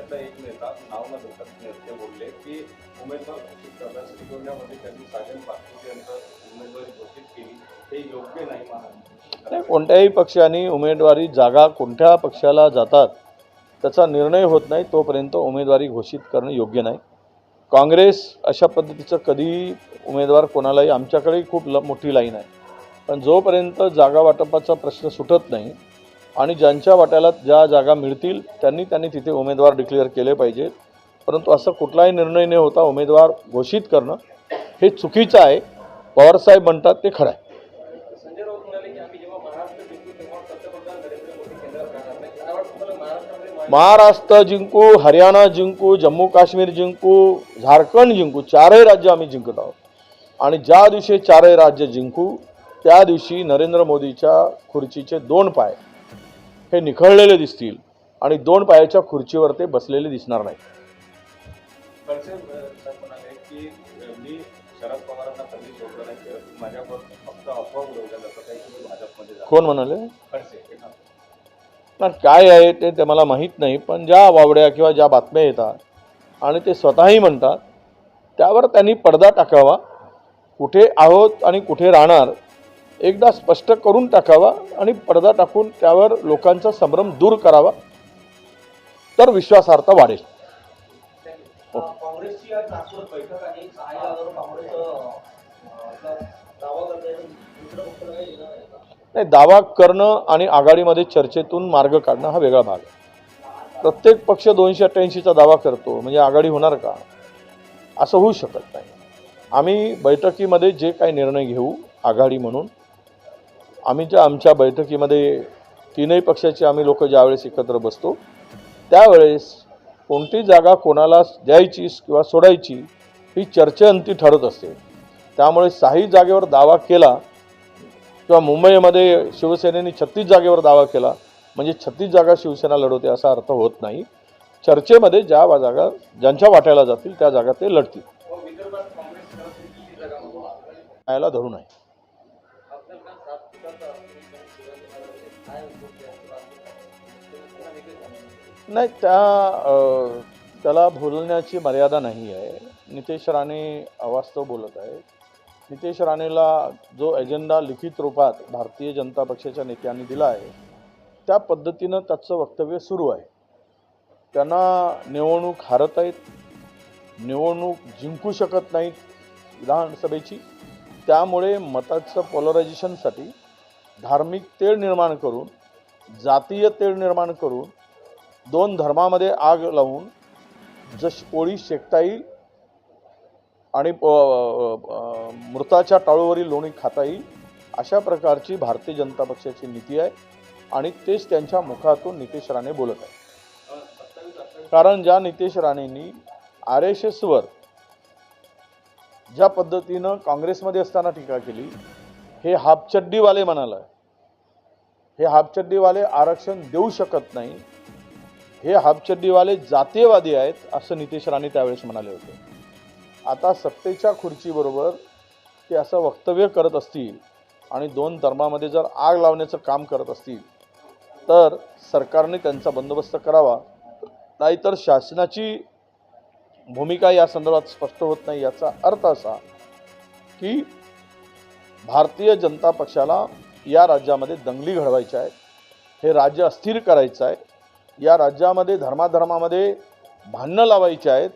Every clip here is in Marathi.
पक्षाचा एक नेता नाव न घेता ते बोलले की उमेदवार घोषित करण्यास श्रीगोंद्यामध्ये त्यांनी साजन पाचपुते यांचं उमेदवारी घोषित केली, हे योग्य नाही नाही, कोणत्याही पक्षाने उमेदवारी जागा कोणत्या पक्षाला जातात त्याचा निर्णय होत नाही तोपर्यंत उमेदवारी घोषित करणं योग्य नाही. काँग्रेस अशा पद्धतीचं कधी उमेदवार कोणालाही, आमच्याकडे खूप मोठी लाईन आहे, पण जोपर्यंत जागा वाटपाचा प्रश्न सुटत नाही आणि ज्यांच्या वाट्याला ज्या जागा मिळतील त्यांनी तिथे उमेदवार डिक्लेअर केले पाहिजेत. परंतु असं कुठलाही निर्णय न होता उमेदवार घोषित करणं हे चुकीचं आहे. पवारसाहेब म्हणतात ते खरं आहे. संजय राऊत म्हणाले की आम्ही जेव्हा महाराष्ट्र जिंकू तेव्हा पंतप्रधान नरेंद्र मोदी केंद्रात राहणार नाही. काय वाटतं मला महाराष्ट्रामध्ये महाराष्ट्र जिंकू, हरियाणा जिंकू, जम्मू काश्मीर जिंकू, झारखंड जिंकू, चारही राज्य आम्ही जिंकत आहोत. आणि ज्या दिवशी चारही राज्य जिंकू त्या दिवशी नरेंद्र मोदीच्या खुर्चीचे दोन पाय हे निखळलेले दिसतील आणि दोन पायाच्या खुर्चीवर ते बसलेले दिसणार नाही. खडसे म्हणाले की मी शरद पवारांना कधी सोडलं नाही, माझ्यावर फक्त अफवा उडवल्या जातात काही तुम्ही भाजपमध्ये जा. कोण म्हणाले? खडसे. पण काय आहे ते मला माहीत नाही, पण ज्या वावड्या किंवा ज्या बातम्या येतात आणि ते स्वतःही म्हणतात त्यावर त्यांनी पडदा टाकावा. कुठे आहोत आणि कुठे राहणार एकदा स्पष्ट करून टाकावा आणि पडदा टाकून त्यावर लोकांचा संभ्रम दूर करावा, तर विश्वासार्हता वाढेल. काँग्रेसची आज नागपुरात बैठक आहे. 6 जागांवर काँग्रेस दावा करते, दुसरं पक्षाला काही येणार नाही का? नाही, दावा करणं आणि आघाडीमध्ये चर्चेतून मार्ग काढणं हा वेगळा भाग आहे. प्रत्येक पक्ष 288चा दावा करतो म्हणजे आघाडी होणार का? असं होऊ शकत नाही. आम्ही बैठकीमध्ये जे काही निर्णय घेऊ आघाडी म्हणून, आमच्या बैठकीमध्ये तीनही पक्षाचे आम्ही लोक ज्यावेळेस एकत्र बसतो त्यावेळेस कोणती जागा कोणाला द्यायची किंवा सोडायची ही चर्चेअंती ठरत असते. त्यामुळे 6 जागेवर दावा केला किंवा मुंबईमध्ये शिवसेनेने 36 जागेवर दावा केला म्हणजे 36 जागा शिवसेना लढवते असा अर्थ होत नाही. चर्चेमध्ये ज्या जागा ज्यांच्या वाट्याला जातील त्या जागा ते लढतील. याला धरू नये. नाही, त्याला बोलण्याची मर्यादा नाही आहे. नितेश राणे अवास्तव बोलत आहे. नितेश राणेला जो एजेंडा लिखित रूपात भारतीय जनता पक्षाच्या नेत्यांनी दिला आहे त्या पद्धतीनं त्याचं वक्तव्य सुरू आहे. त्यांना निवडणूक हारत आहेत, निवडणूक जिंकू शकत नाहीत विधानसभेची. त्यामुळे मताचं पोलरायझेशनसाठी धार्मिक तेढ निर्माण करून, जातीय तेढ निर्माण करून, दोन धर्मामध्ये आग लावून जशी पोळी शेकता येईल आणि मृताच्या टाळूवरील लोणी खाता येईल अशा प्रकारची भारतीय जनता पक्षाची नीती आहे आणि तेच त्यांच्या मुखातून नितेश राणे बोलत आहे. कारण ज्या नितेश राणेंनी RSSवर ज्या पद्धतीनं काँग्रेसमध्ये असताना टीका केली, हे हाफचड्डीवाले म्हणाला, हे हाफचड्डीवाले आरक्षण देऊ शकत नाही, हे हाफचड्डीवाले जातीयवादी आहेत असं नितेश राणे त्यावेळेस म्हणाले होते. आता सत्तेच्या खुर्चीबरोबर ते असं वक्तव्य करत असतील आणि दोन धर्मामध्ये जर आग लावण्याचं काम करत असतील तर सरकारने त्यांचा बंदोबस्त करावा, नाहीतर शासनाची भूमिका या संदर्भात स्पष्ट होत नाही. याचा अर्थ असा की भारतीय जनता पक्षाला या राज्यामध्ये दंगली घडवायच्या आहेत, हे राज्य अस्थिर करायचं आहे, या राज्यामध्ये धर्माधर्मामध्ये भांडणं लावायची आहेत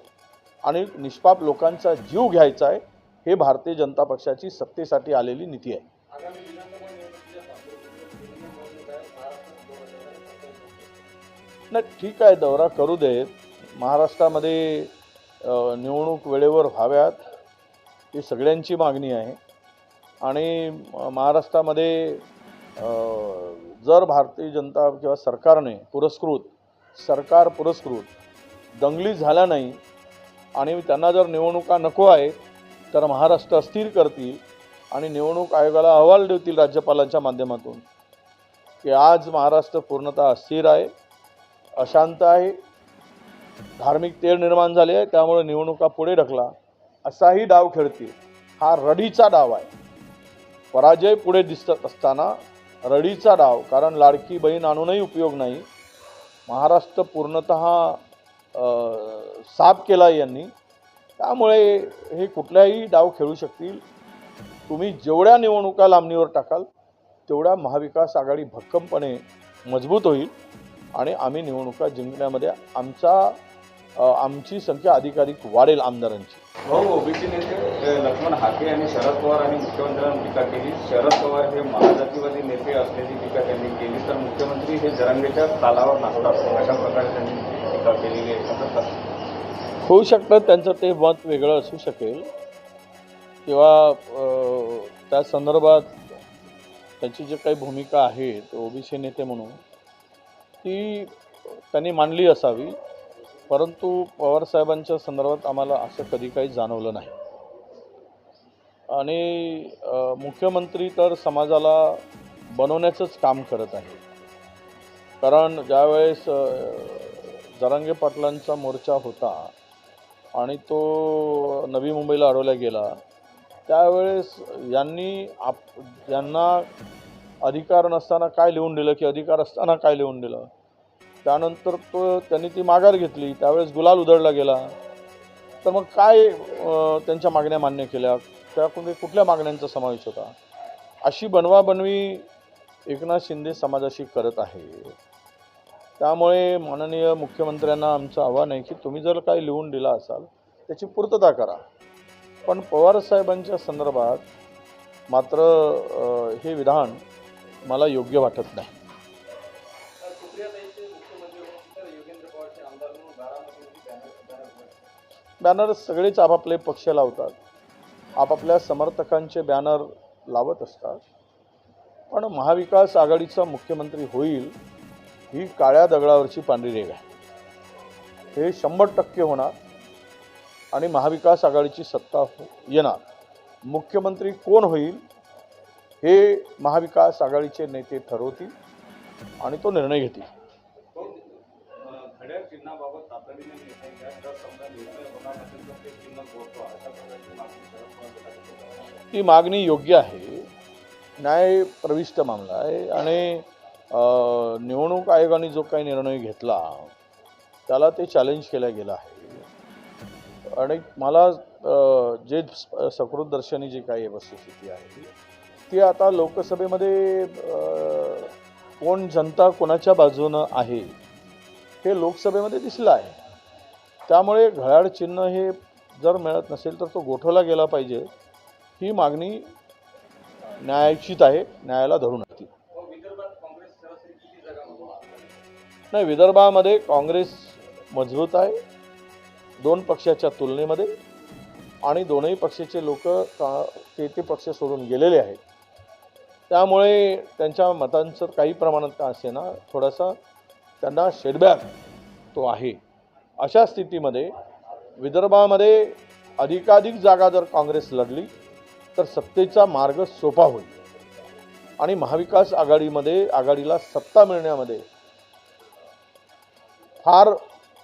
आणि निष्पाप लोकांचा जीव घ्यायचा आहे. हे भारतीय जनता पक्षाची सत्तेसाठी आलेली नीती आहे. नाही, ठीक आहे, दौरा करू देत. महाराष्ट्रामध्ये निवडणूक वेळेवर व्हाव्यात ही सगळ्यांची मागणी आहे आणि महाराष्ट्रामध्ये जर भारतीय जनता किंवा सरकार पुरस्कृत दंगली झाल्या नाही आणि त्यांना जर निवडणुका नको आहे तर महाराष्ट्र अस्थिर करतील आणि निवडणूक आयोगाला अहवाल देतील राज्यपालांच्या माध्यमातून की आज महाराष्ट्र पूर्णतः अस्थिर आहे, अशांत आहे, धार्मिक तेढ निर्माण झाले आहे, त्यामुळे निवडणुका पुढे ढकला असाही डाव खेळतील. हा रडीचा डाव आहे. पराजय पुढे दिसत असताना रडीचा डाव, कारण लाडकी बहीण आणूनही उपयोग नाही. महाराष्ट्र पूर्णतः साफ केला यांनी. त्यामुळे हे कुठल्याही डाव खेळू शकतील. तुम्ही जेवढ्या निवडणुका लांबणीवर टाकाल तेवढ्या महाविकास आघाडी भक्कमपणे मजबूत होईल आणि आम्ही निवडणुका जिंकण्यामध्ये आमची संख्या अधिकाधिक वाढेल आमदारांची. भाऊ ओबीसी नेते लक्ष्मण हाके यांनी शरद पवार आणि मुख्यमंत्र्यांवर टीका केली. शरद पवार हे महाजातीवादी नेते असल्याची टीका त्यांनी केली, तर मुख्यमंत्री हे जरांगेच्या तालावर नाचतात अशा प्रकारे त्यांनी टीका केलेली आहे. असं कसं होऊ शकतं त्यांचं ते मत वेगळं असू शकेल किंवा त्या संदर्भात त्यांची जी काही भूमिका आहे ओबीसी नेते म्हणून ती त्यांनी मांडली असावी, परंतु पवारसाहेबांच्या संदर्भात आम्हाला असं कधी काही जाणवलं नाही. आणि मुख्यमंत्री तर समाजाला बनवण्याचंच काम करत आहे. कारण ज्यावेळेस जरांगे पाटलांचा मोर्चा होता आणि तो नवी मुंबईला अडवला गेला त्यावेळेस यांना अधिकार नसताना काय लिहून दिलं की अधिकार असताना काय लिहून दिलं, त्यानंतर त्यांनी ती माघार घेतली, त्यावेळेस गुलाल उधळला गेला. तर मग काय त्यांच्या मागण्या मान्य केल्या, त्यामध्ये कुठल्या मागण्यांचा समावेश होता? अशी बनवाबनवी एकनाथ शिंदे समाजाशी करत आहे. त्यामुळे माननीय मुख्यमंत्र्यांना आमचं आव्हान आहे की तुम्ही जर काही लिहून दिला असाल त्याची पूर्तता करा. पण पवारसाहेबांच्या संदर्भात मात्र हे विधान मला योग्य वाटत नाही. बॅनर सगळेच आपापले पक्ष लावतात, आपापल्या समर्थकांचे बॅनर लावत असतात. पण महाविकास आघाडीचा मुख्यमंत्री होईल ही काळ्या दगडावरची पांढरी रेघ आहे. हे 100% होणार आणि महाविकास आघाडीची सत्ता येणार. मुख्यमंत्री कोण होईल हे महाविकास आघाडीचे नेते ठरवतील आणि तो निर्णय घेतील. घड्याळ चिन्हाबाबत तातडीने निर्णय घ्या, जर समजा निर्णय होणार नसेल तर ते चिन्ह जोडतो अशा प्रकारची मागणी शरद पवार. ती मागणी योग्य आहे, न्याय प्रविष्ट मामला आहे आणि निवडणूक आयोगाने जो काही निर्णय घेतला त्याला ते चॅलेंज केला गेला आहे. आणि मला जे सकृतदर्शनी जी काही वस्तुस्थिती आहे ती आता लोकसभेमध्ये कोण जनता कोणाच्या बाजूनं आहे हे लोकसभेमध्ये दिसलं आहे. त्यामुळे घड्याळ चिन्ह हे जर मिळत नसेल तर तो गोठवला गेला पाहिजे ही मागणी न्यायाचीच आहे, न्यायाला धरून असतील. नाही, विदर्भामध्ये काँग्रेस मजबूत आहे 2 पक्षाच्या तुलनेमध्ये आणि दोनही पक्षाचे लोक ते पक्ष सोडून गेलेले आहेत. त्यामुळे त्यांच्या मतांचं काही प्रमाणात का असेना थोडासा त्यांना शेडबॅक तो आहे. अशा स्थितीमध्ये विदर्भामध्ये अधिकाधिक जागा जर काँग्रेस लढली तर सत्तेचा मार्ग सोपा होईल आणि महाविकास आघाडीला सत्ता मिळण्यामध्ये फार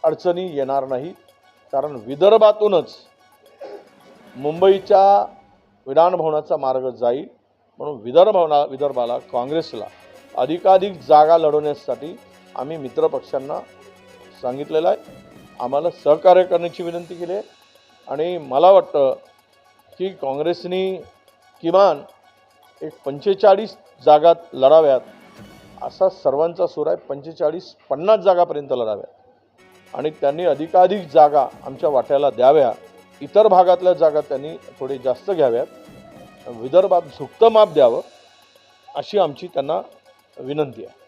अडचणी येणार नाही. कारण विदर्भातूनच मुंबईच्या विधानभवनाचा मार्ग जाईल. म्हणून विदर्भाला काँग्रेसला अधिकाधिक जागा लढवण्यासाठी आम्ही मित्रपक्षांना सांगितलेलं आहे, आम्हाला सहकार्य करण्याची विनंती केली आहे. आणि मला वाटतं की काँग्रेसनी किमान एक 45 जागा लढाव्यात असा सर्वांचा सूर आहे. 45-50 जागापर्यंत लढाव्यात आणि त्यांनी अधिकाधिक जागा आमच्या वाट्याला द्याव्या. इतर भागातल्या जागा त्यांनी थोडे जास्त घ्याव्यात. विदर्भात झुकतं माप द्यावं अशी आमची त्यांना विनंती आहे.